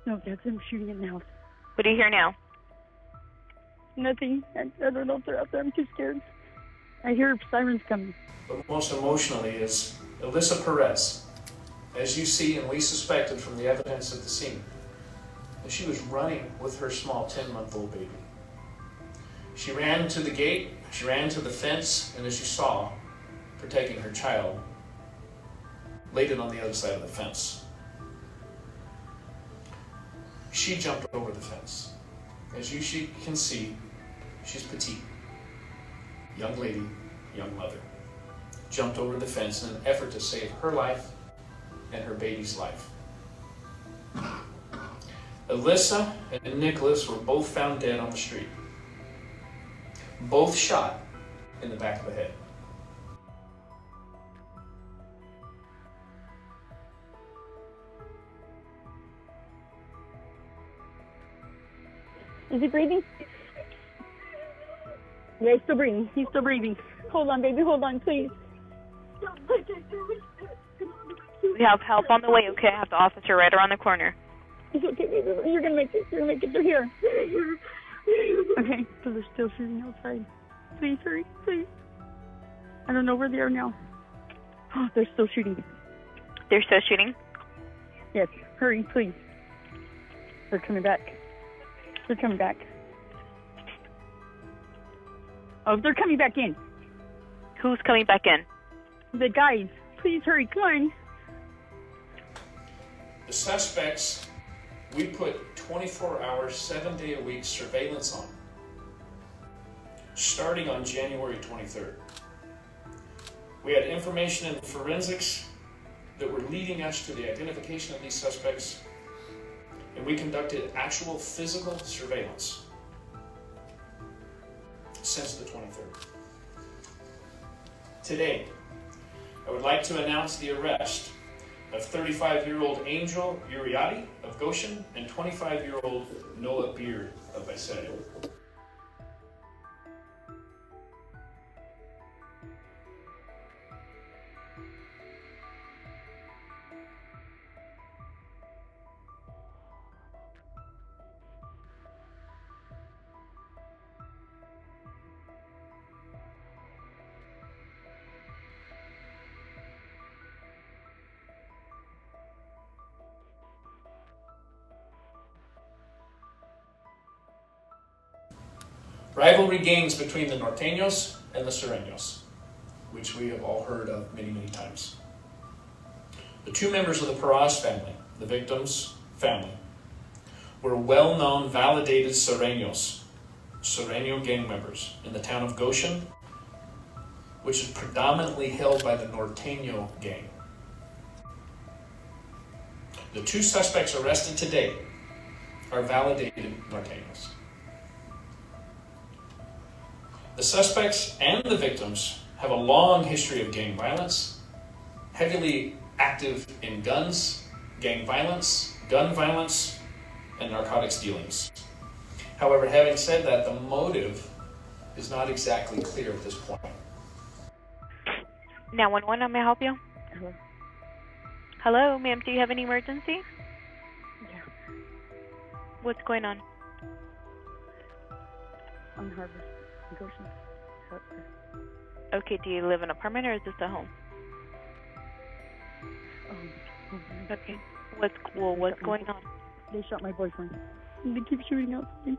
No, that's him shooting in the house. What do you hear now? Nothing. I don't know if they're out there. I'm too scared. I hear sirens coming. But most emotionally is Alyssa Parraz. As you see and we suspected from the evidence at the scene, that she was running with her small 10-month-old baby. She ran to the gate, she ran to the fence, and as you saw, protecting her child, laid it on the other side of the fence. She jumped over the fence. As you can see, she's petite. Young lady, young mother. Jumped over the fence in an effort to save her life and her baby's life. Alyssa and Nicholas were both found dead on the street. Both shot in the back of the head. Is he breathing? Yeah, he's still breathing. He's still breathing. Hold on, baby. Hold on, please. We have help on the way, okay? I have the officer right around the corner. It's okay, baby. You're gonna make it. You're gonna make it through here. Okay, so they're still shooting outside. Please hurry, please. I don't know where they are now. Oh, they're still shooting. They're still shooting? Yes, hurry, please. They're coming back. They're coming back. Oh, they're coming back in. Who's coming back in? The guys. Please hurry, come on. The suspects, we put 24-hour, 7-day-a-week surveillance on, starting on January 23rd. We had information in forensics that were leading us to the identification of these suspects, and we conducted actual physical surveillance since the 23rd. Today, I would like to announce the arrest of 35-year-old Angel Uriadi of Goshen and 25-year-old Noah Beard of Sureno. Rivalry gangs between the Nortenos and the Surenos, which we have all heard of many, many times. The two members of the Parraz family, the victim's family, were well-known, validated Sureno gang members in the town of Goshen, which is predominantly held by the Norteno gang. The two suspects arrested today are validated Nortenos. The suspects and the victims have a long history of gang violence, heavily active in guns, gang violence, gun violence, and narcotics dealings. However, having said that, the motive is not exactly clear at this point. 911, may I help you? Hello. Hello, ma'am, do you have any emergency? Yeah. What's going on? On Harbor. Goshen. Okay, do you live in an apartment or is this a home? Okay. What's going on? They shot my boyfriend. They keep shooting outside.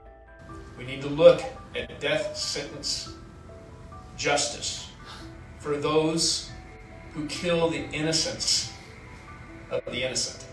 We need to look at death sentence justice for those who kill the innocents of the innocent.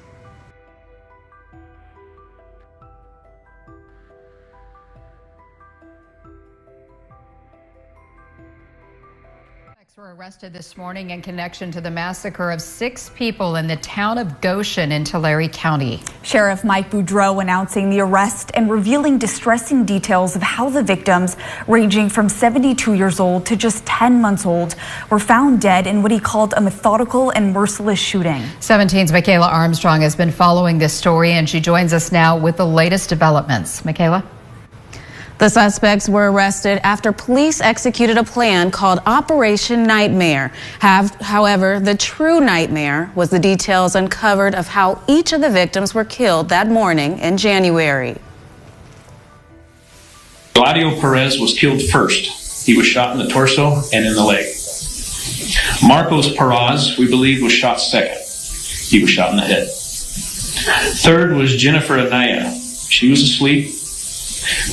Were arrested this morning in connection to the massacre of 6 people in the town of Goshen in Tulare County. Sheriff Mike Boudreau announcing the arrest and revealing distressing details of how the victims, ranging from 72 years old to just 10 months old, were found dead in what he called a methodical and merciless shooting. 17's Michaela Armstrong has been following this story, and she joins us now with the latest developments. Michaela? The suspects were arrested after police executed a plan called Operation Nightmare. However, the true nightmare was the details uncovered of how each of the victims were killed that morning in January. Parraz was killed first. He was shot in the torso and in the leg. Marcos Parraz, we believe, was shot second. He was shot in the head. Third was Jennifer Anaya. She was asleep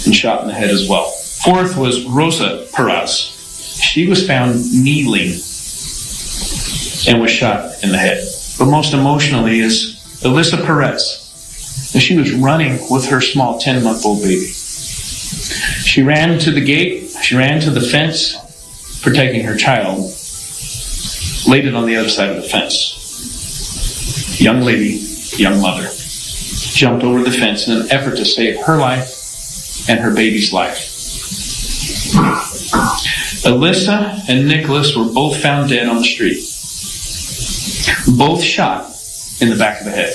and shot in the head as well. Fourth was Rosa Parraz. She was found kneeling and was shot in the head. But most emotionally is Alyssa Parraz. She was running with her small 10-month-old baby. She ran to the gate, she ran to the fence, protecting her child, laid it on the other side of the fence. Young lady, young mother, jumped over the fence in an effort to save her life and her baby's life. Alyssa and Nicholas were both found dead on the street, both shot in the back of the head.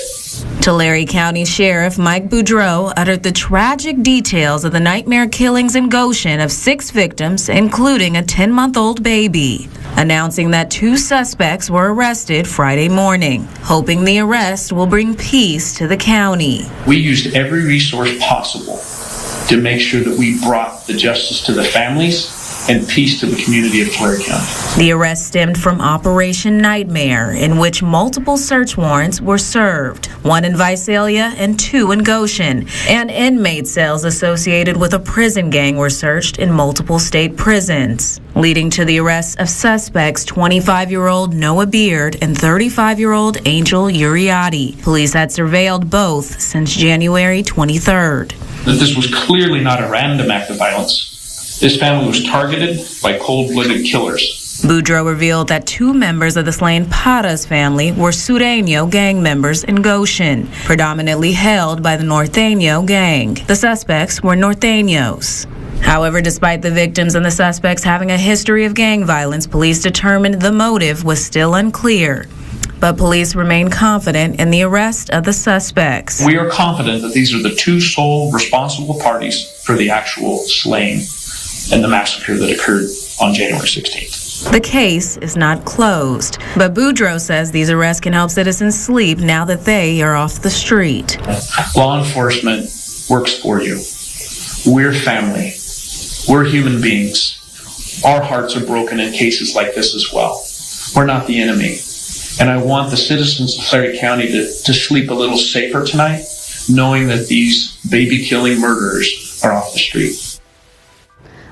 Tulare County Sheriff Mike Boudreau uttered the tragic details of the nightmare killings in Goshen of 6 victims, including a 10-month-old baby, announcing that 2 suspects were arrested Friday morning, hoping the arrest will bring peace to the county. We used every resource possible to make sure that we brought the justice to the families and peace to the community of Tulare County. The arrest stemmed from Operation Nightmare, in which multiple search warrants were served, 1 in Visalia and 2 in Goshen, and inmate cells associated with a prison gang were searched in multiple state prisons, leading to the arrest of suspects 25-year-old Noah Beard and 35-year-old Angel Uriati. Police had surveilled both since January 23rd. That this was clearly not a random act of violence. This family was targeted by cold-blooded killers. Boudreau revealed that 2 members of the slain Parraz family were Sureno gang members in Goshen, predominantly held by the Norteno gang. The suspects were Nortenos. However, despite the victims and the suspects having a history of gang violence, police determined the motive was still unclear. But police remain confident in the arrest of the suspects. We are confident that these are the 2 sole responsible parties for the actual slaying and the massacre that occurred on January 16th. The case is not closed, but Boudreau says these arrests can help citizens sleep now that they are off the street. Law enforcement works for you. We're family. We're human beings. Our hearts are broken in cases like this as well. We're not the enemy. And I want the citizens of Tulare County to sleep a little safer tonight, knowing that these baby-killing murderers are off the street.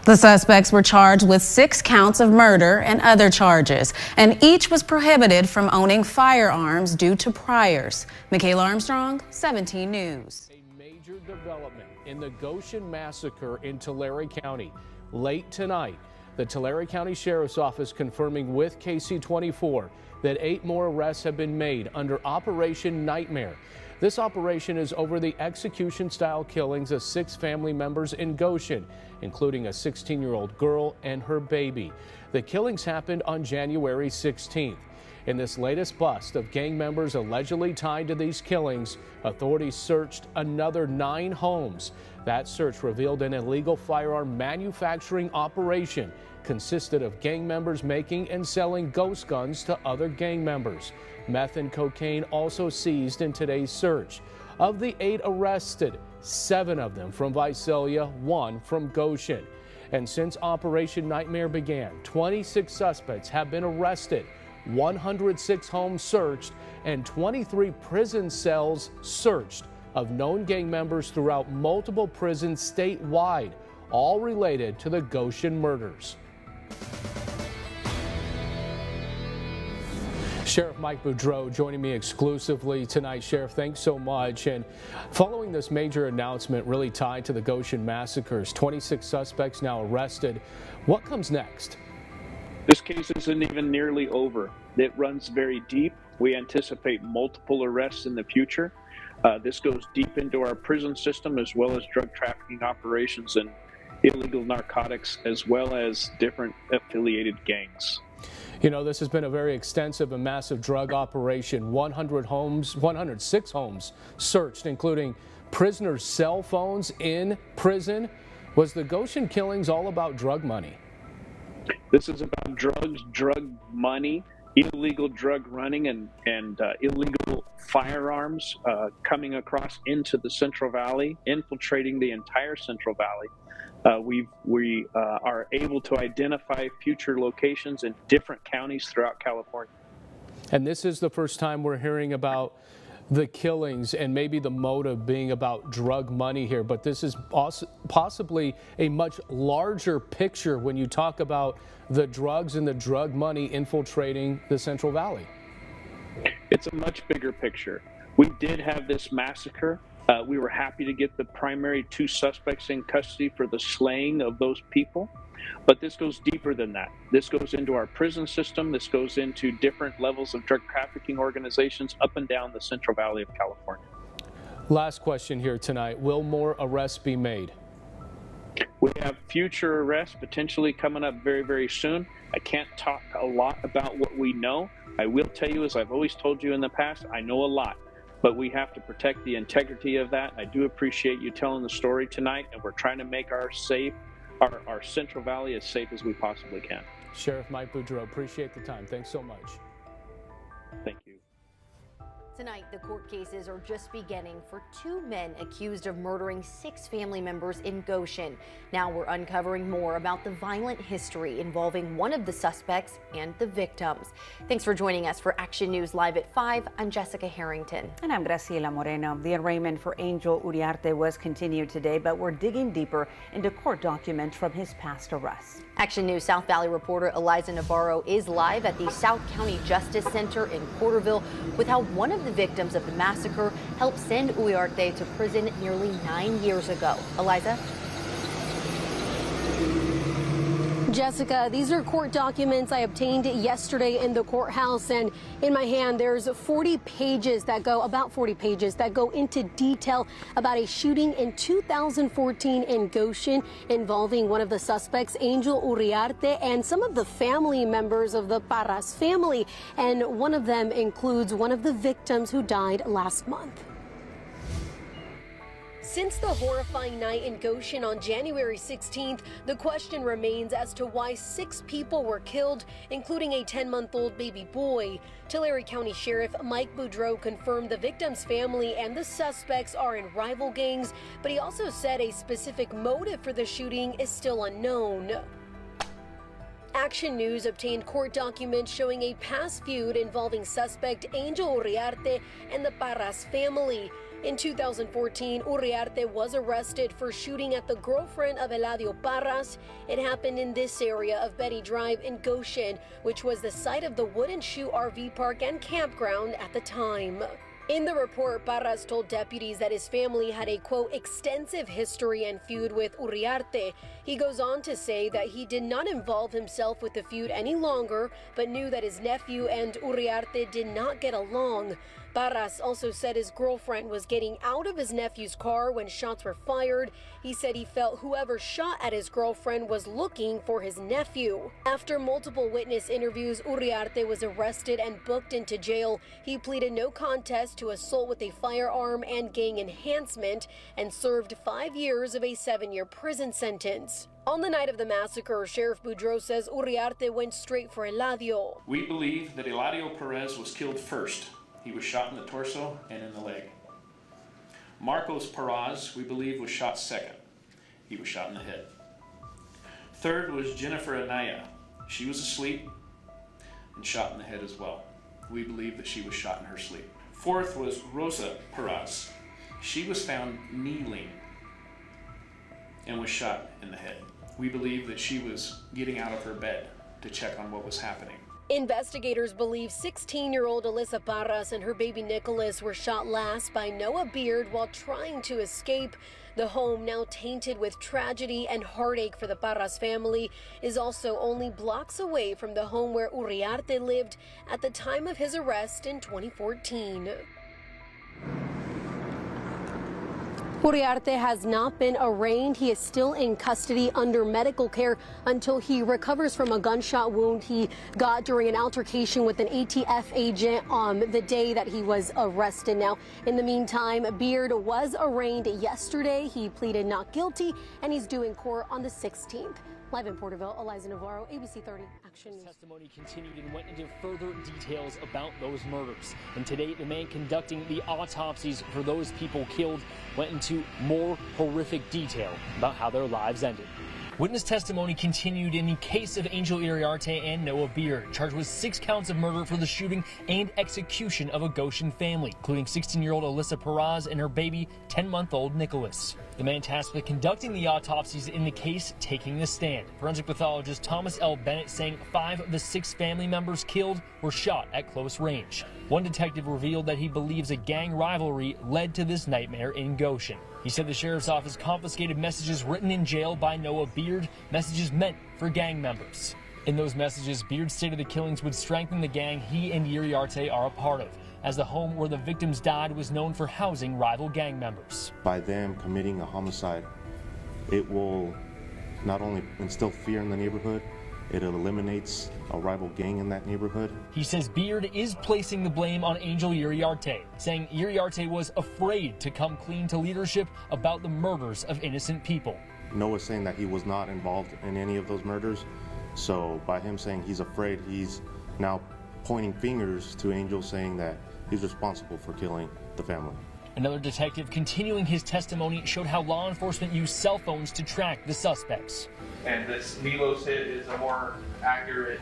The suspects were charged with 6 counts of murder and other charges, and each was prohibited from owning firearms due to priors. Michaela Armstrong, 17 News. A major development in the Goshen Massacre in Tulare County. Late tonight, the Tulare County Sheriff's Office confirming with KC24 that 8 more arrests have been made under Operation Nightmare. This operation is over the execution-style killings of 6 family members in Goshen, including a 16-year-old girl and her baby. The killings happened on January 16th. In this latest bust of gang members allegedly tied to these killings, authorities searched another 9 homes. That search revealed an illegal firearm manufacturing operation consisted of gang members making and selling ghost guns to other gang members. Meth and cocaine also seized in today's search. Of the 8 arrested, 7 of them from Visalia, 1 from Goshen. And since Operation Nightmare began, 26 suspects have been arrested, 106 homes searched, and 23 prison cells searched of known gang members throughout multiple prisons statewide, all related to the Goshen murders. Sheriff Mike Boudreau joining me exclusively tonight. Sheriff, thanks so much. And following this major announcement really tied to the Goshen massacres, 26 suspects now arrested. What comes next? This case isn't even nearly over. It runs very deep. We anticipate multiple arrests in the future. This goes deep into our prison system, as well as drug trafficking operations and illegal narcotics, as well as different affiliated gangs. You know, this has been a very extensive and massive drug operation. 106 homes searched, including prisoners' cell phones in prison, Was the Goshen killings all about drug money? This is about drugs, drug money, illegal drug running, and illegal firearms coming across into the Central Valley, infiltrating the entire Central Valley. We are able to identify future locations in different counties throughout California. And this is the first time we're hearing about the killings and maybe the motive being about drug money here, but this is also possibly a much larger picture when you talk about the drugs and the drug money infiltrating the Central Valley. It's a much bigger picture. We did have this massacre. We were happy to get the primary 2 suspects in custody for the slaying of those people. But this goes deeper than that. This goes into our prison system. This goes into different levels of drug trafficking organizations up and down the Central Valley of California. Last question here tonight. Will more arrests be made? We have future arrests potentially coming up very, very soon. I can't talk a lot about what we know. I will tell you, as I've always told you in the past, I know a lot, but we have to protect the integrity of that. I do appreciate you telling the story tonight, and we're trying to make our Central Valley as safe as we possibly can. Sheriff Mike Boudreau, appreciate the time. Thanks so much. Thank you. Tonight, the court cases are just beginning for 2 men accused of murdering 6 family members in Goshen. Now we're uncovering more about the violent history involving one of the suspects and the victims. Thanks for joining us for Action News Live at 5. I'm Jessica Harrington. And I'm Graciela Moreno. The arraignment for Angel Uriarte was continued today, but we're digging deeper into court documents from his past arrest. Action News South Valley reporter Eliza Navarro is live at the South County Justice Center in Porterville with how one of the victims of the massacre helped send Uriarte to prison nearly 9 years ago. Eliza? Jessica, these are court documents I obtained yesterday in the courthouse, and in my hand there's about 40 pages that go into detail about a shooting in 2014 in Goshen involving one of the suspects, Angel Uriarte, and some of the family members of the Parraz family, and one of them includes one of the victims who died last month. Since the horrifying night in Goshen on January 16th, the question remains as to why 6 people were killed, including a 10-month-old baby boy. Tulare County Sheriff Mike Boudreau confirmed the victim's family and the suspects are in rival gangs, but he also said a specific motive for the shooting is still unknown. Action News obtained court documents showing a past feud involving suspect Angel Uriarte and the Parraz family. In 2014, Uriarte was arrested for shooting at the girlfriend of Eladio Parraz. It happened in this area of Betty Drive in Goshen, which was the site of the Wooden Shoe RV park and campground at the time. In the report, Parraz told deputies that his family had a, quote, extensive history and feud with Uriarte. He goes on to say that he did not involve himself with the feud any longer, but knew that his nephew and Uriarte did not get along. Parraz also said his girlfriend was getting out of his nephew's car when shots were fired. He said he felt whoever shot at his girlfriend was looking for his nephew. After multiple witness interviews, Uriarte was arrested and booked into jail. He pleaded no contest to assault with a firearm and gang enhancement and served 5 years of a 7-year prison sentence. On the night of the massacre, Sheriff Boudreau says Uriarte went straight for Eladio. We believe that Eladio Parraz was killed first. He was shot in the torso and in the leg. Marcos Parraz, we believe, was shot second. He was shot in the head. Third was Jennifer Anaya. She was asleep and shot in the head as well. We believe that she was shot in her sleep. Fourth was Rosa Parraz. She was found kneeling and was shot in the head. We believe that she was getting out of her bed to check on what was happening. Investigators believe 16-year-old Alyssa Parraz and her baby Nicholas were shot last by Noah Beard while trying to escape. The home, now tainted with tragedy and heartache for the Parraz family, is also only blocks away from the home where Uriarte lived at the time of his arrest in 2014. Uriarte has not been arraigned. He is still in custody under medical care until he recovers from a gunshot wound he got during an altercation with an ATF agent on the day that he was arrested. Now, in the meantime, Beard was arraigned yesterday. He pleaded not guilty, and he's due in court on the 16th. Live in Porterville, Eliza Navarro, ABC 30 Action News. Testimony continued and went into further details about those murders. And today, the man conducting the autopsies for those people killed went into more horrific detail about how their lives ended. Witness testimony continued in the case of Angel Iriarte and Noah Beard, charged with 6 counts of murder for the shooting and execution of a Goshen family, including 16-year-old Alyssa Parraz and her baby, 10-month-old Nicholas. The man tasked with conducting the autopsies in the case taking the stand. Forensic pathologist Thomas L. Bennett saying 5 of the 6 family members killed were shot at close range. One detective revealed that he believes a gang rivalry led to this nightmare in Goshen. He said the sheriff's office confiscated messages written in jail by Noah Beard, messages meant for gang members. In those messages, Beard stated the killings would strengthen the gang he and Iriarte are a part of, as the home where the victims died was known for housing rival gang members. By them committing a homicide, it will not only instill fear in the neighborhood, it eliminates a rival gang in that neighborhood. He says Beard is placing the blame on Angel Iriarte, saying Iriarte was afraid to come clean to leadership about the murders of innocent people. Noah's saying that he was not involved in any of those murders, so by him saying he's afraid, he's now pointing fingers to Angel, saying that he's responsible for killing the family. Another detective continuing his testimony showed how law enforcement used cell phones to track the suspects. And this Milos hit is a more accurate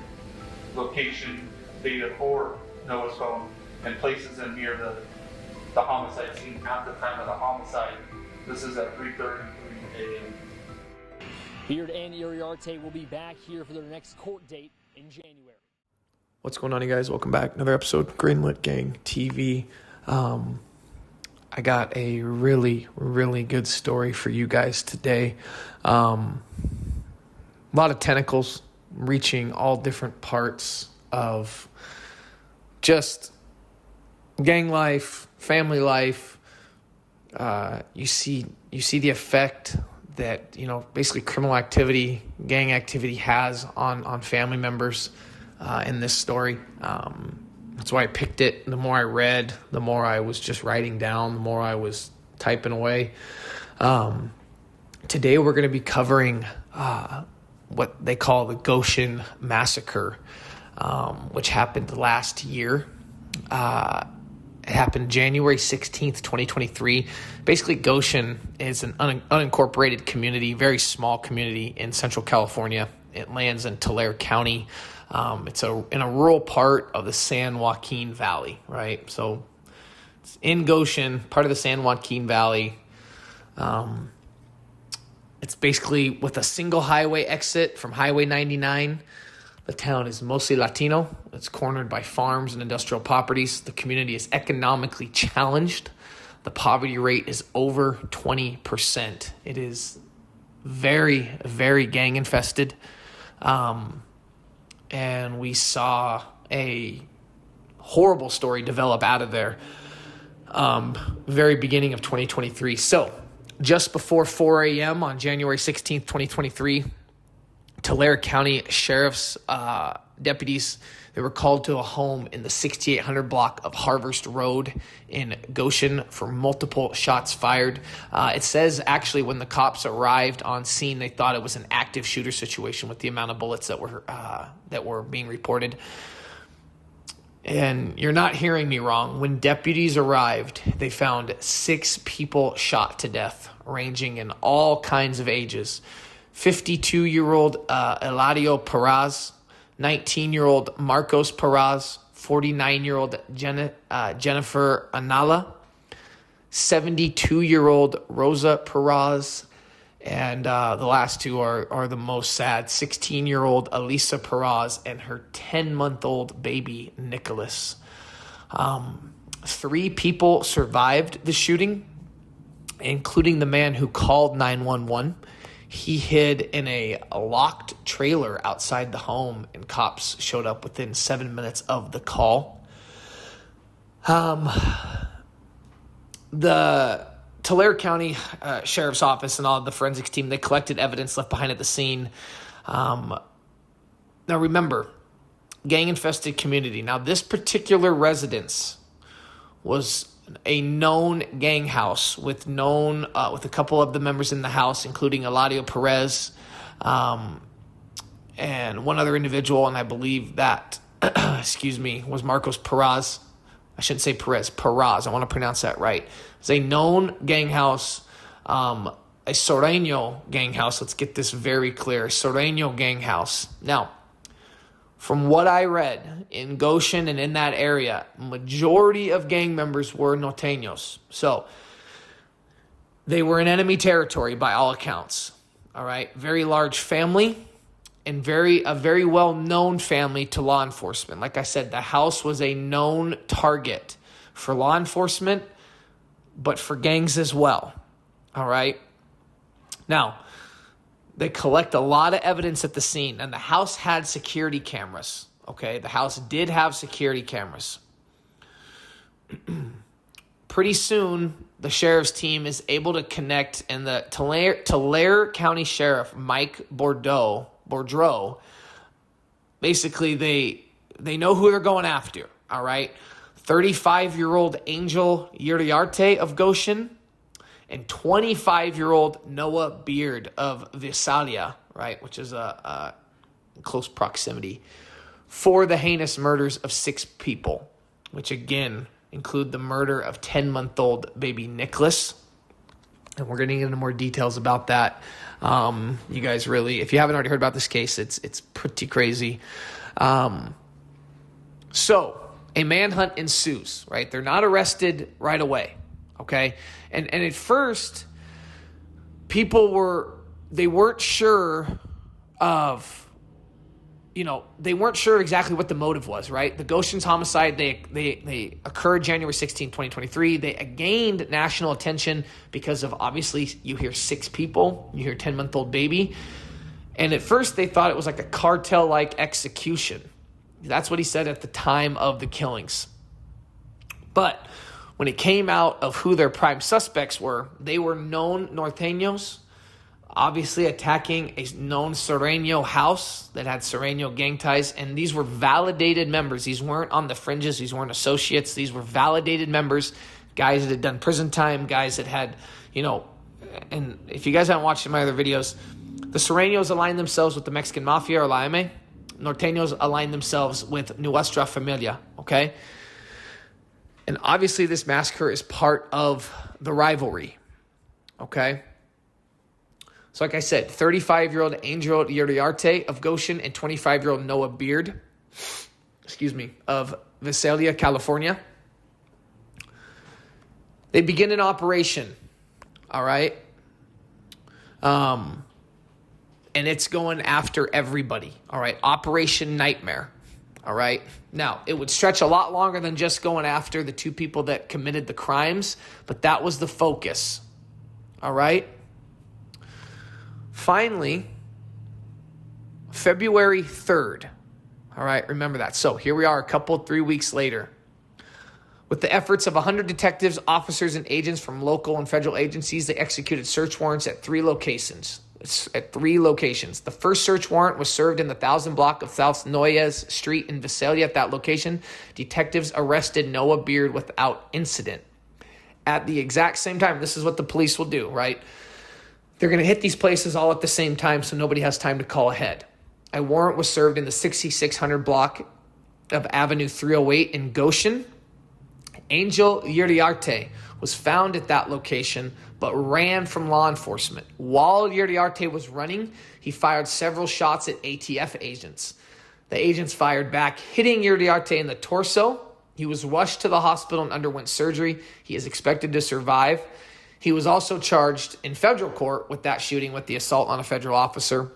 location data for Noah's phone and places him near the homicide scene at the time of the homicide. This is at 3:33 a.m. Beard and Iriarte will be back here for their next court date in January. What's going on, you guys? Welcome back. Another episode of Greenlit Gang TV. I got a really, really good story for you guys today. A lot of tentacles reaching all different parts of just gang life, family life. You see the effect that, basically criminal activity, gang activity has on family members in this story. That's why I picked it. The more I read, the more I was just writing down, the more I was typing away. Today we're going to be covering what they call the Goshen Massacre, which happened last year. It happened January 16th, 2023. Basically, Goshen is an unincorporated community, very small community in Central California. It lands in Tulare County. It's in a rural part of the San Joaquin Valley, right? So it's in Goshen, part of the San Joaquin Valley. It's basically with a single highway exit from Highway 99. The town is mostly Latino. It's cornered by farms and industrial properties. The community is economically challenged. The poverty rate is over 20%. It is very, very gang infested. And we saw a horrible story develop out of there very beginning of 2023. So just before 4 a.m. on January 16th, 2023, Tulare County Sheriff's deputies, they were called to a home in the 6800 block of Harvest Road in Goshen for multiple shots fired. It says actually when the cops arrived on scene, they thought it was an active shooter situation with the amount of bullets that were being reported. And you're not hearing me wrong. When deputies arrived, they found 6 people shot to death, ranging in all kinds of ages. 52-year-old Eladio Parraz, 19-year-old Marcos Parraz, 49-year-old Jennifer Anala, 72-year-old Rosa Parraz, and the last two are the most sad, 16-year-old Alyssa Parraz and her 10-month-old baby Nicholas. 3 people survived the shooting, including the man who called 911. He hid in a locked trailer outside the home, and cops showed up within 7 minutes of the call. The Tulare County Sheriff's Office and all of the forensics team, they collected evidence left behind at the scene. Now remember, gang-infested community. Now this particular residence was a known gang house with a couple of the members in the house, including Eladio Parraz and one other individual, and I believe that, was Marcos Parraz. I shouldn't say Perez, Parraz. I want to pronounce that right. It's a known gang house, a Sureno gang house. Let's get this very clear. Sureno gang house. Now, from what I read in Goshen and in that area, majority of gang members were Nortenos. So they were in enemy territory by all accounts. All right. Very large family and a very well-known family to law enforcement. Like I said, the house was a known target for law enforcement, but for gangs as well. All right. Now, they collect a lot of evidence at the scene, and the house had security cameras. Okay, the house did have security cameras. Pretty soon, the sheriff's team is able to connect, and the Tulare County Sheriff, Mike Boudreau, basically they know who they're going after, all right? 35-year-old Angel Uriarte of Goshen and 25-year-old Noah Beard of Visalia, right, which is a close proximity, for the heinous murders of 6 people, which again include the murder of 10-month-old baby Nicholas. And we're going to get into more details about that. You guys really, if you haven't already heard about this case, it's pretty crazy. So a manhunt ensues, right? They're not arrested right away, okay? And at first, people weren't sure of, they weren't sure exactly what the motive was, right? The Goshen's homicide, they occurred January 16, 2023. They gained national attention because of, obviously, you hear 6 people, you hear 10-month-old baby. And at first, they thought it was like a cartel-like execution. That's what he said at the time of the killings. But when it came out of who their prime suspects were, they were known Nortenos, obviously attacking a known Sureno house that had Sureno gang ties, and these were validated members. These weren't on the fringes. These weren't associates. These were validated members, guys that had done prison time, guys that had, and if you guys haven't watched my other videos, the Surenos aligned themselves with the Mexican Mafia or La M. Nortenos aligned themselves with Nuestra Familia, okay? And obviously this massacre is part of the rivalry, okay? So like I said, 35-year-old Angel Uriarte of Goshen and 25-year-old Noah Beard, of Visalia, California. They begin an operation, all right? And it's going after everybody, all right? Operation Nightmare, all right? Now, it would stretch a lot longer than just going after the 2 people that committed the crimes, but that was the focus, all right? Finally, February 3rd, all right? Remember that. So here we are 3 weeks later. With the efforts of 100 detectives, officers, and agents from local and federal agencies, they executed search warrants at 3 locations. The first search warrant was served in the 1000 block of South Noyes Street in Visalia. At that location, detectives arrested Noah Beard without incident. At the exact same time, this is what the police will do, right? They're going to hit these places all at the same time so nobody has time to call ahead. A warrant was served in the 6600 block of Avenue 308 in Goshen. Angel Uriarte was found at that location but ran from law enforcement. While Uriarte was running, he fired several shots at ATF agents. The agents fired back, hitting Uriarte in the torso. He was rushed to the hospital and underwent surgery. He is expected to survive. He was also charged in federal court with that shooting, with the assault on a federal officer.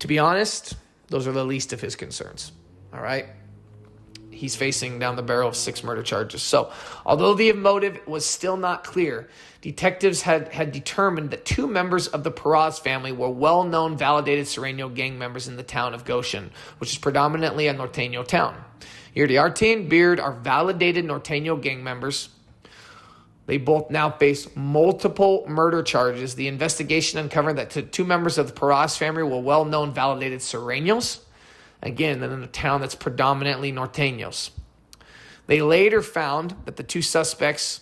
To be honest, those are the least of his concerns, all right? He's facing down the barrel of 6 murder charges. So, although the motive was still not clear, detectives had determined that 2 members of the Parraz family were well-known, validated Sureno gang members in the town of Goshen, which is predominantly a Norteno town. Uriarte and Beard are validated Norteno gang members. They both now face multiple murder charges. The investigation uncovered that two members of the Parraz family were well-known validated Surenos, again, in a town that's predominantly Nortenos. They later found that the two suspects,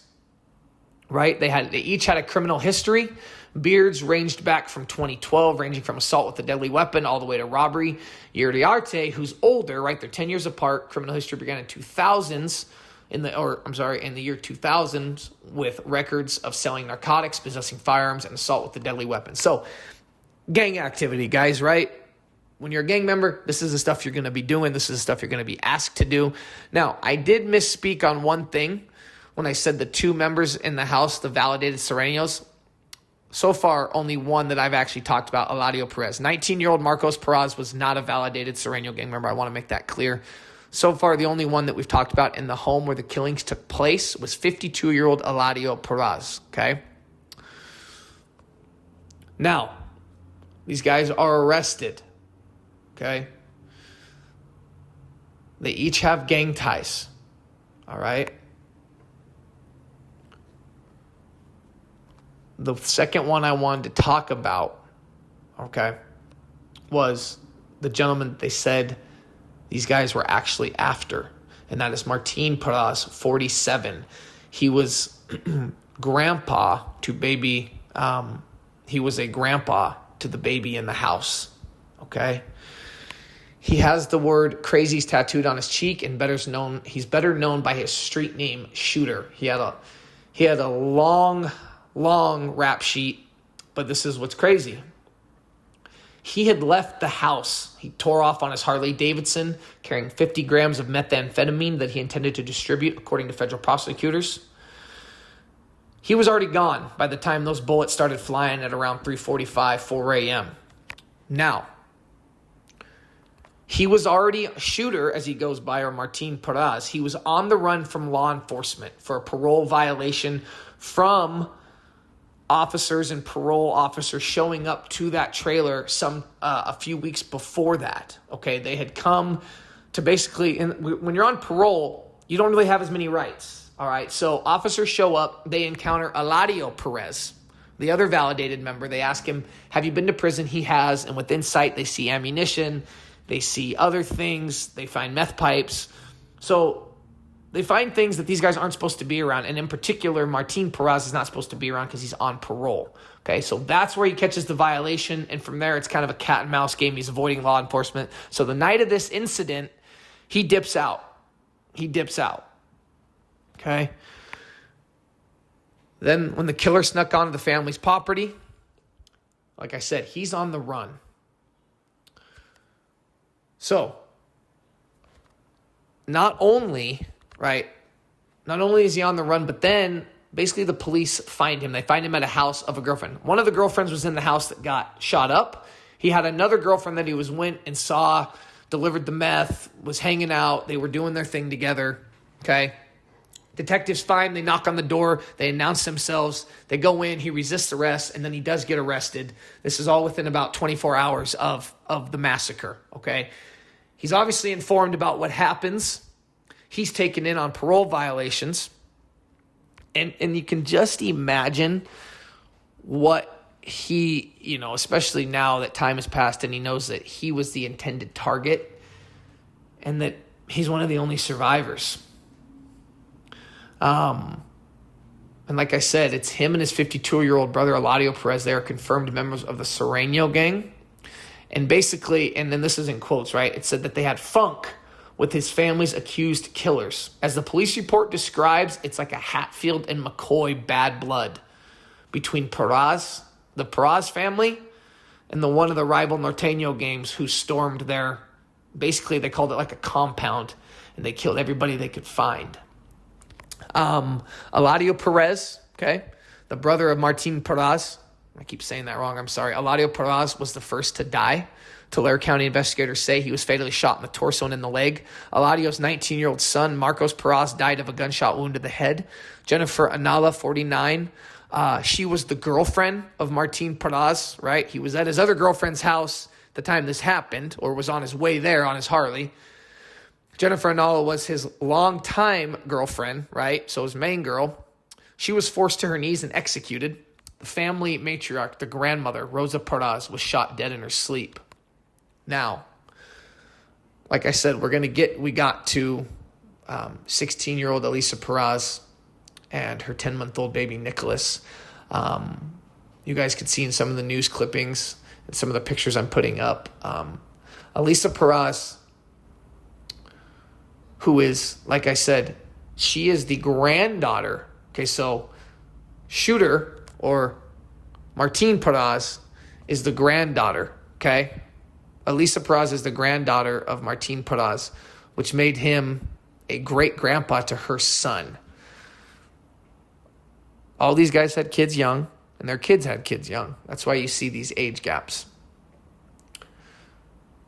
right, they each had a criminal history. Beards ranged back from 2012, ranging from assault with a deadly weapon all the way to robbery. Uriarte, who's older, right, they're 10 years apart. Criminal history began in 2000s. In the year 2000 with records of selling narcotics, possessing firearms, and assault with a deadly weapon. So, gang activity, guys, right? When you're a gang member, this is the stuff you're going to be doing. This is the stuff you're going to be asked to do. Now, I did misspeak on one thing when I said the two members in the house, the validated Surenos. So far, only one that I've actually talked about, Eladio Parraz. 19-year-old Marcos Parraz was not a validated Sureno gang member. I want to make that clear. So far, the only one that we've talked about in the home where the killings took place was 52-year-old Eladio Parraz, okay? Now, these guys are arrested, okay? They each have gang ties, all right? The second one I wanted to talk about, okay, was the gentleman they said these guys were actually after, and that is Martin Parraz, 47. He was grandpa to baby. He was a grandpa to the baby in the house, okay? He has the word crazies tattooed on his cheek, and he's better known by his street name, Shooter. He had a long rap sheet, but this is what's crazy. He had left the house. He tore off on his Harley Davidson, carrying 50 grams of methamphetamine that he intended to distribute, according to federal prosecutors. He was already gone by the time those bullets started flying at around 3:45, 4 a.m. Now, he was already a Shooter, as he goes by, or Martin Parraz. He was on the run from law enforcement for a parole violation from officers and parole officers showing up to that trailer a few weeks before that. Okay, they had come to basically, when you're on parole, you don't really have as many rights. All right, so officers show up, they encounter Eladio Parraz, the other validated member. They ask him, have you been to prison? He has, and within sight, they see ammunition, they see other things, they find meth pipes. So they find things that these guys aren't supposed to be around. And in particular, Martin Parraz is not supposed to be around because he's on parole. Okay, so that's where he catches the violation. And from there, it's kind of a cat and mouse game. He's avoiding law enforcement. So the night of this incident, he dips out. Okay. Then when the killer snuck onto the family's property, like I said, he's on the run. So, not only is he on the run, but then basically the police find him. They find him at a house of a girlfriend. One of the girlfriends was in the house that got shot up. He had another girlfriend that he went and saw, delivered the meth, was hanging out. They were doing their thing together, okay? Detectives find, they knock on the door, they announce themselves, they go in, he resists arrest, and then he does get arrested. This is all within about 24 hours of the massacre, okay? He's obviously informed about what happens. He's taken in on parole violations. And you can just imagine what he, especially now that time has passed and he knows that he was the intended target and that he's one of the only survivors. And like I said, it's him and his 52-year-old brother, Eladio Parraz. They are confirmed members of the Sureno gang. And basically, and then this is in quotes, right? It said that they had funk with his family's accused killers. As the police report describes, it's like a Hatfield and McCoy bad blood between the Parraz family, and the one of the rival Norteno gangs who stormed their, basically they called it like a compound, and they killed everybody they could find. Eladio Parraz, okay, the brother of Martin Parraz, I keep saying that wrong, I'm sorry. Eladio Parraz was the first to die. Tulare County investigators say he was fatally shot in the torso and in the leg. Eladio's 19-year-old son, Marcos Parraz, died of a gunshot wound to the head. Jennifer Anala, 49, she was the girlfriend of Martin Parraz, right? He was at his other girlfriend's house at the time this happened, or was on his way there on his Harley. Jennifer Anala was his longtime girlfriend, right? So his main girl. She was forced to her knees and executed. The family matriarch, the grandmother, Rosa Parraz, was shot dead in her sleep. Now, like I said, we got to 16-year-old Elisa Parraz and her 10-month-old baby Nicholas. You guys could see in some of the news clippings and some of the pictures I'm putting up. Elisa Parraz, who is, like I said, she is the granddaughter. Okay, so shooter, or Martin Parraz, is the granddaughter, okay? Elisa Parraz is the granddaughter of Martin Parraz, which made him a great-grandpa to her son. All these guys had kids young, and their kids had kids young. That's why you see these age gaps.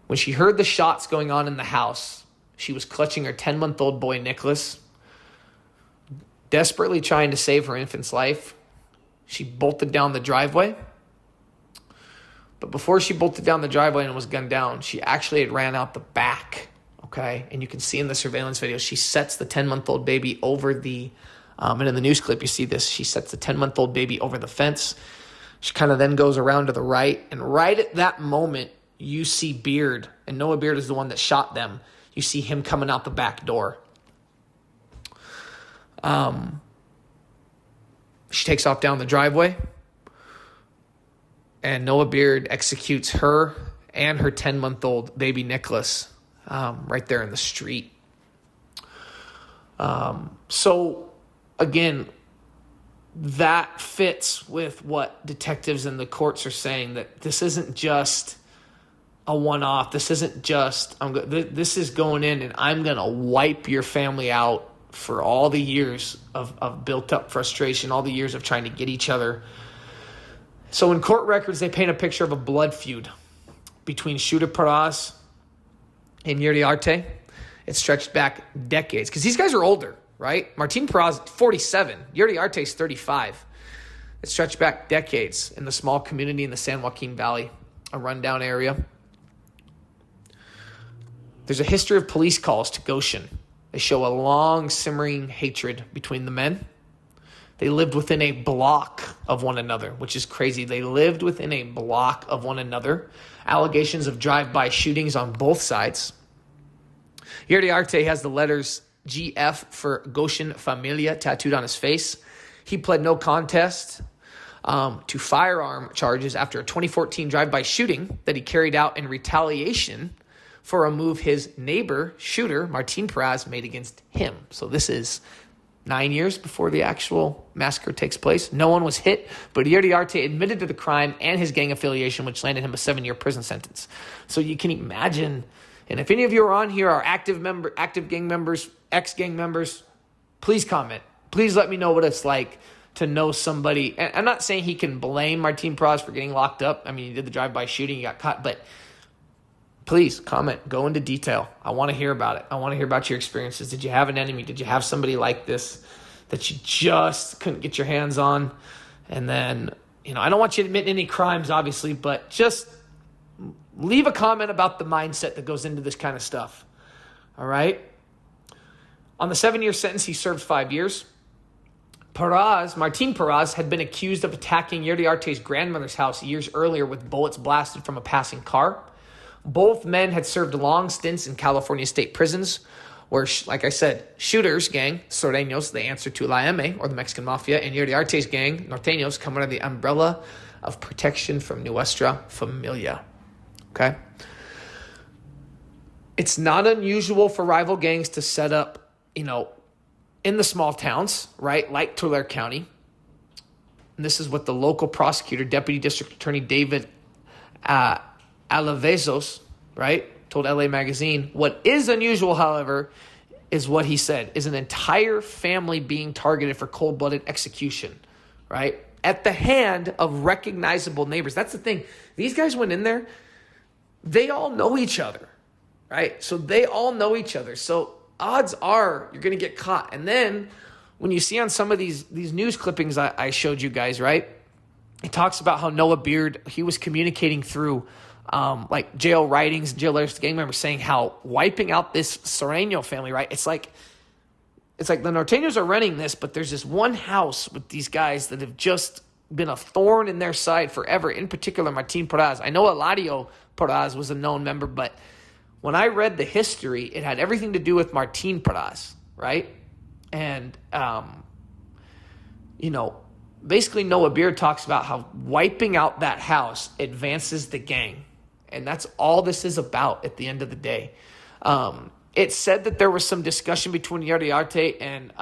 When she heard the shots going on in the house, she was clutching her 10-month-old boy, Nicholas, desperately trying to save her infant's life. She bolted down the driveway. But before she bolted down the driveway and was gunned down, she actually had ran out the back, okay? And you can see in the surveillance video, she sets the 10-month-old baby over the, and in the news clip you see this, she sets the 10-month-old baby over the fence. She kind of then goes around to the right, and right at that moment, you see Beard, and Noah Beard is the one that shot them. You see him coming out the back door. She takes off down the driveway, and Noah Beard executes her and her 10-month-old baby Nicholas right there in the street. So, again, that fits with what detectives and the courts are saying, that this isn't just a one-off. This isn't just, this is going in and I'm going to wipe your family out for all the years of built-up frustration, all the years of trying to get each other. So in court records, they paint a picture of a blood feud between shooter Parraz and Uriarte. It stretched back decades, because these guys are older, right? Martin Parraz, 47. Uriarte is 35. It stretched back decades in the small community in the San Joaquin Valley, a rundown area. There's a history of police calls to Goshen. They show a long, simmering hatred between the men. They lived within a block of one another, which is crazy. They lived within a block of one another. Allegations of drive-by shootings on both sides. Uriarte has the letters GF for Goshen Familia tattooed on his face. He pled no contest to firearm charges after a 2014 drive-by shooting that he carried out in retaliation for a move his neighbor, shooter, Martin Parraz, made against him. So this is 9 years before the actual massacre takes place. No one was hit, but Uriarte admitted to the crime and his gang affiliation, which landed him a 7-year prison sentence. So you can imagine, and if any of you are on here are active gang members, ex-gang members, please comment. Please let me know what it's like to know somebody. And I'm not saying he can blame Martin Parraz for getting locked up. I mean, he did the drive-by shooting, he got caught, but please comment, go into detail. I want to hear about it. I want to hear about your experiences. Did you have an enemy? Did you have somebody like this that you just couldn't get your hands on? And then, I don't want you to admit any crimes, obviously, but just leave a comment about the mindset that goes into this kind of stuff. All right? On the 7-year sentence, he served 5 years. Martin Parraz, had been accused of attacking Uriarte's grandmother's house years earlier with bullets blasted from a passing car. Both men had served long stints in California state prisons where, like I said, shooters gang, Surenos, they answer to La M, or the Mexican Mafia, and Uriarte's gang, Nortenos, come under the umbrella of protection from Nuestra Familia. Okay? It's not unusual for rival gangs to set up, in the small towns, right, like Tulare County. And this is what the local prosecutor, Deputy District Attorney David Alavezos, right, told LA Magazine. What is unusual, however, is what he said, is an entire family being targeted for cold-blooded execution, right, at the hand of recognizable neighbors. That's the thing. These guys went in there. They all know each other, right? So they all know each other. So odds are you're going to get caught. And then when you see on some of these news clippings I showed you guys, right, it talks about how Noah Beard, he was communicating through like jail writings and jail letters to gang members saying how wiping out this Sureno family, right? It's like it's like the Nortenos are running this, but there's this one house with these guys that have just been a thorn in their side forever, in particular Martin Parraz. I know Eladio Parraz was a known member, but when I read the history, it had everything to do with Martin Parraz, right? And, basically Noah Beard talks about how wiping out that house advances the gang. And that's all this is about at the end of the day. It said that there was some discussion between Yriarte and,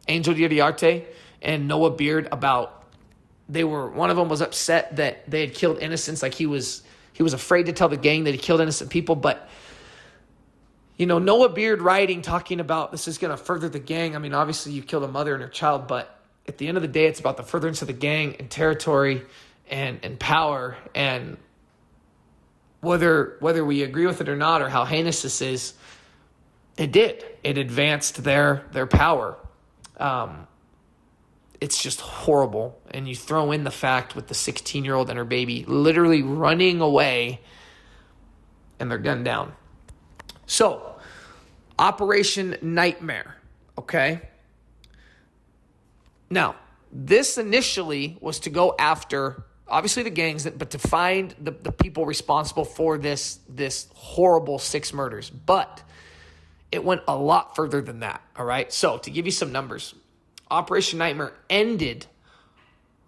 Angel Yriarte and Noah Beard about one of them was upset that they had killed innocents. Like he was afraid to tell the gang that he killed innocent people. But, Noah Beard writing, talking about this is going to further the gang. I mean, obviously you killed a mother and her child, but at the end of the day, it's about the furtherance of the gang and territory and power. And whether we agree with it or not, or how heinous this is, it advanced their power. It's just horrible. And you throw in the fact with the 16-year-old and her baby literally running away and they're gunned down. So, Operation Nightmare, okay? Now, this initially was to go after, obviously the gangs, but to find the people responsible for this horrible 6 murders. But it went a lot further than that, all right? So, to give you some numbers, Operation Nightmare ended,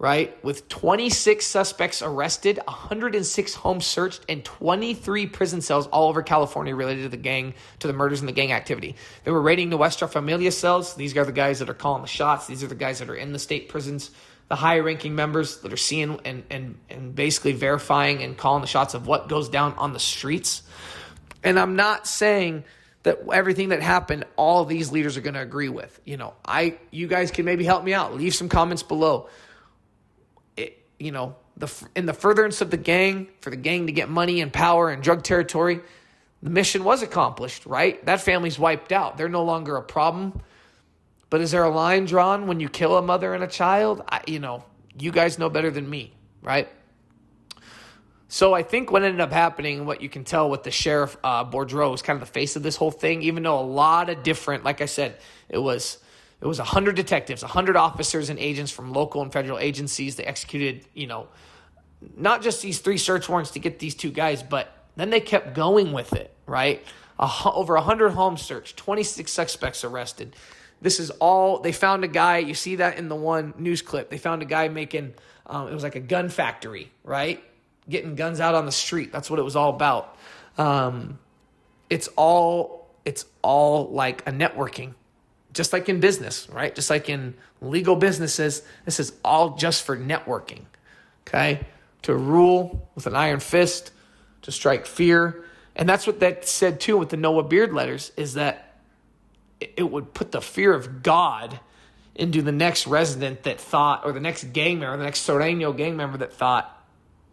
right, with 26 suspects arrested, 106 homes searched, and 23 prison cells all over California related to the murders and the gang activity. They were raiding the Nuestra Familia cells. These are the guys that are calling the shots. These are the guys that are in the state prisons, the high-ranking members that are seeing and basically verifying and calling the shots of what goes down on the streets. And I'm not saying that everything that happened, all of these leaders are going to agree with. You guys can maybe help me out. Leave some comments below. In the furtherance of the gang, for the gang to get money and power and drug territory, the mission was accomplished, right? That family's wiped out. They're no longer a problem. But is there a line drawn when you kill a mother and a child? You guys know better than me, right? So I think what ended up happening, what you can tell with the sheriff, Boudreaux, is kind of the face of this whole thing, even though a lot of different, like I said, it was 100 detectives, 100 officers and agents from local and federal agencies. They executed, not just these 3 search warrants to get these 2 guys, but then they kept going with it, right? Over 100 homes searched, 26 suspects arrested. This is all, they found a guy, you see that in the one news clip. They found a guy making, it was like a gun factory, right? Getting guns out on the street. That's what it was all about. It's all like a networking. Just like in business, right? Just like in legal businesses, this is all just for networking, okay? To rule with an iron fist, to strike fear. And that's what that said, too, with the Noah Beard letters, is that it would put the fear of God into the next resident that thought, or the next gang member, the next Sureno gang member that thought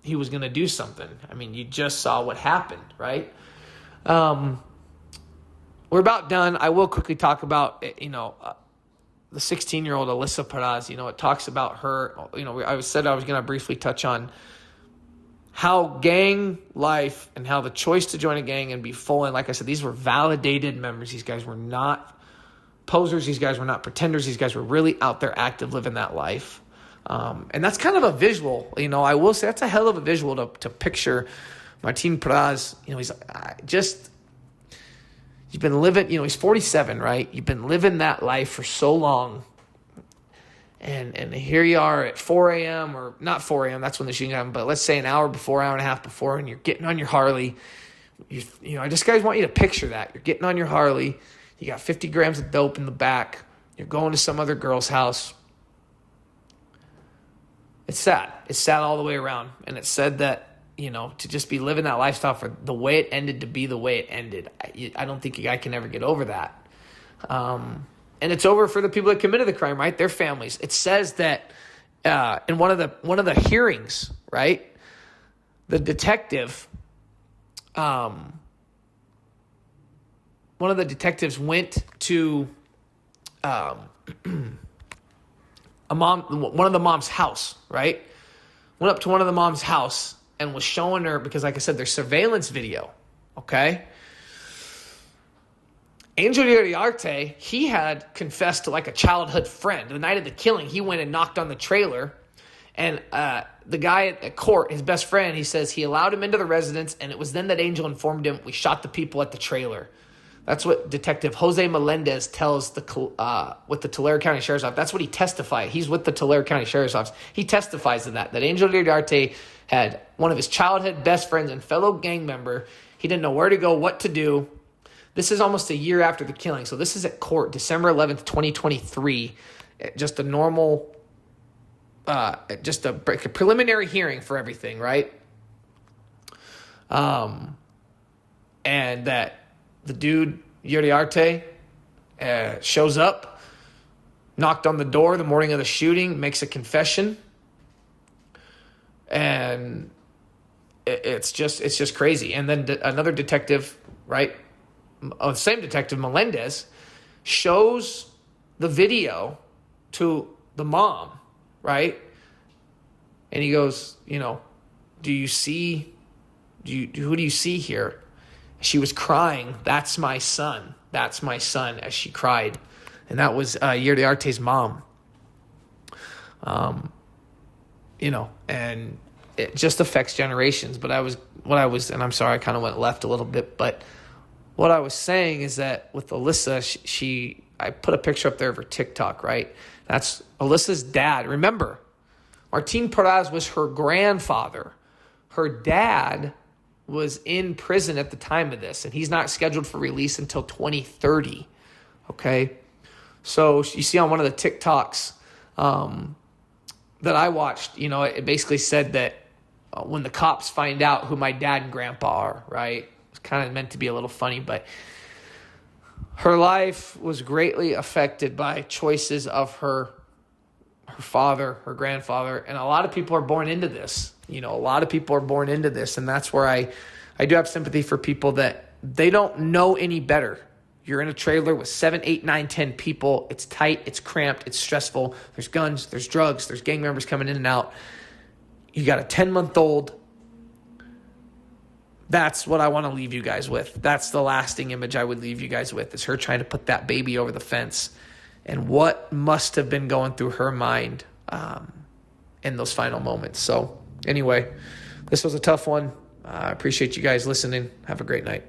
he was going to do something. I mean, you just saw what happened, right? We're about done. I will quickly talk about, the 16-year-old Alyssa Parraz. It talks about her. I said I was going to briefly touch on how gang life and how the choice to join a gang and be full. And like I said, these were validated members. These guys were not posers. These guys were not pretenders. These guys were really out there active, living that life. And that's kind of a visual. I will say that's a hell of a visual to picture Martin Parraz. You've been living, he's 47, right? You've been living that life for so long. And here you are at 4 a.m. or not 4 a.m. That's when the shooting happened, but let's say an hour before, hour and a half before, and you're getting on your Harley. I just guys want you to picture that. You're getting on your Harley. You got 50 grams of dope in the back. You're going to some other girl's house. It's sad. It's sad all the way around. And it said that, to just be living that lifestyle for the way it ended to be the way it ended. I don't think a guy can ever get over that. And it's over for the people that committed the crime, right? Their families. It says that in one of the hearings, right? The detective, one of the detectives went to one of the mom's house, right? Went up to one of the mom's house and was showing her, because like I said, there's surveillance video, okay? Angel Uriarte, he had confessed to like a childhood friend. The night of the killing, he went and knocked on the trailer. And the guy at court, his best friend, he says he allowed him into the residence, and it was then that Angel informed him, we shot the people at the trailer. That's what Detective Jose Melendez tells with the Tulare County Sheriff's Office. That's what he testified. He's with the Tulare County Sheriff's Office. He testifies to that Angel Uriarte had one of his childhood best friends and fellow gang member. He didn't know where to go, what to do. This is almost a year after the killing. So this is at court, December 11th, 2023. Just a normal, just a preliminary hearing for everything, right? And that the dude, Uriarte, shows up, knocked on the door the morning of the shooting, makes a confession. And it's just crazy. And then another detective, right? The same detective, Melendez, shows the video to the mom, right? And he goes, who do you see here? She was crying, that's my son, as she cried. And that was Uriarte's mom. And it just affects generations. But and I'm sorry, I kind of went left a little bit, but what I was saying is that with Alyssa, I put a picture up there of her TikTok, right? That's Alyssa's dad. Remember, Martin Parraz was her grandfather. Her dad was in prison at the time of this, and he's not scheduled for release until 2030, okay? So you see on one of the TikToks that I watched, it basically said that when the cops find out who my dad and grandpa are, right? It's kind of meant to be a little funny, but her life was greatly affected by choices of her father, her grandfather, and a lot of people are born into this. A lot of people are born into this, and that's where I do have sympathy for people that they don't know any better. You're in a trailer with 7, 8, 9, 10 people. It's tight, it's cramped, it's stressful. There's guns, there's drugs, there's gang members coming in and out. You got a 10-month-old. That's what I want to leave you guys with. That's the lasting image I would leave you guys with, is her trying to put that baby over the fence. And what must have been going through her mind in those final moments. So anyway, this was a tough one. I appreciate you guys listening. Have a great night.